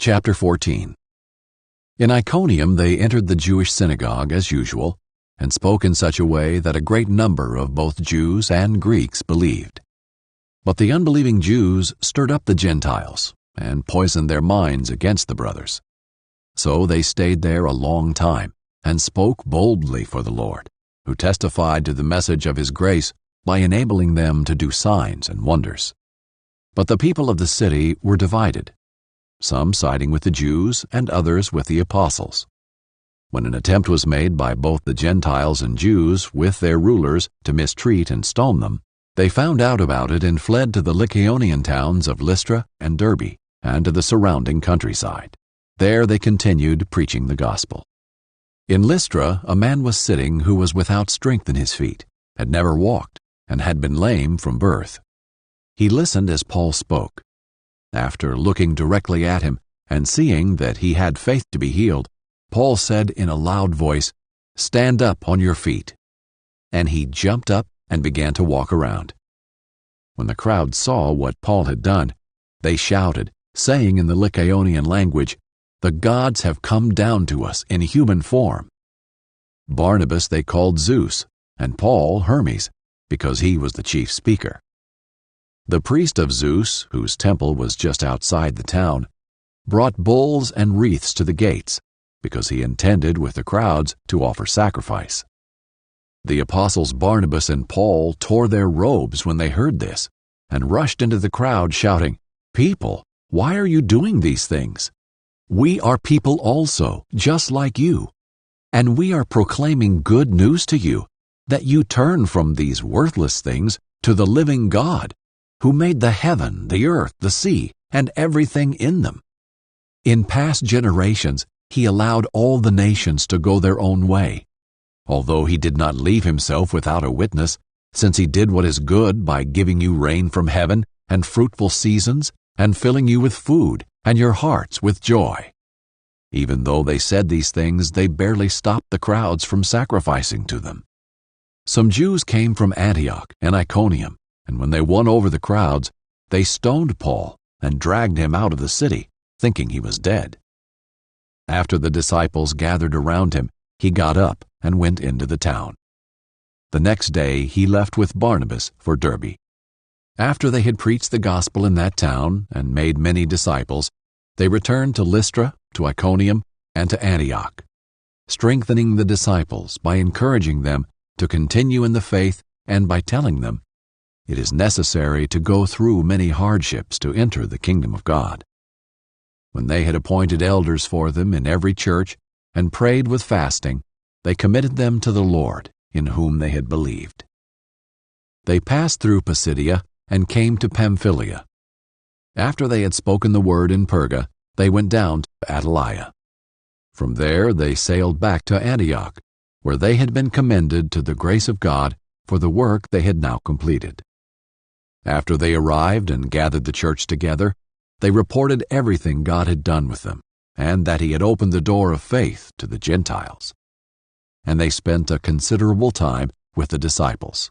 Chapter 14. In Iconium they entered the Jewish synagogue as usual, and spoke in such a way that a great number of both Jews and Greeks believed. But the unbelieving Jews stirred up the Gentiles, and poisoned their minds against the brothers. So they stayed there a long time, and spoke boldly for the Lord, who testified to the message of his grace by enabling them to do signs and wonders. But the people of the city were divided, some siding with the Jews and others with the apostles. When an attempt was made by both the Gentiles and Jews with their rulers to mistreat and stone them, they found out about it and fled to the Lycaonian towns of Lystra and Derbe and to the surrounding countryside. There they continued preaching the gospel. In Lystra a man was sitting who was without strength in his feet, had never walked, and had been lame from birth. He listened as Paul spoke. After looking directly at him and seeing that he had faith to be healed, Paul said in a loud voice, "Stand up on your feet." And he jumped up and began to walk around. When the crowd saw what Paul had done, they shouted, saying in the Lycaonian language, "The gods have come down to us in human form." Barnabas they called Zeus, and Paul Hermes, because he was the chief speaker. The priest of Zeus, whose temple was just outside the town, brought bulls and wreaths to the gates, because he intended with the crowds to offer sacrifice. The apostles Barnabas and Paul tore their robes when they heard this, and rushed into the crowd shouting, "People, why are you doing these things? We are people also, just like you, and we are proclaiming good news to you, that you turn from these worthless things to the living God, who made the heaven, the earth, the sea, and everything in them. In past generations, he allowed all the nations to go their own way, although he did not leave himself without a witness, since he did what is good by giving you rain from heaven and fruitful seasons, and filling you with food and your hearts with joy." Even though they said these things, they barely stopped the crowds from sacrificing to them. Some Jews came from Antioch and Iconium, and when they won over the crowds, they stoned Paul and dragged him out of the city, thinking he was dead. After the disciples gathered around him, he got up and went into the town. The next day he left with Barnabas for Derbe. After they had preached the gospel in that town and made many disciples, they returned to Lystra, to Iconium, and to Antioch, strengthening the disciples by encouraging them to continue in the faith and by telling them, "It is necessary to go through many hardships to enter the kingdom of God." When they had appointed elders for them in every church and prayed with fasting, they committed them to the Lord, in whom they had believed. They passed through Pisidia and came to Pamphylia. After they had spoken the word in Perga, they went down to Attalia. From there they sailed back to Antioch, where they had been commended to the grace of God for the work they had now completed. After they arrived and gathered the church together, they reported everything God had done with them, and that he had opened the door of faith to the Gentiles. And they spent a considerable time with the disciples.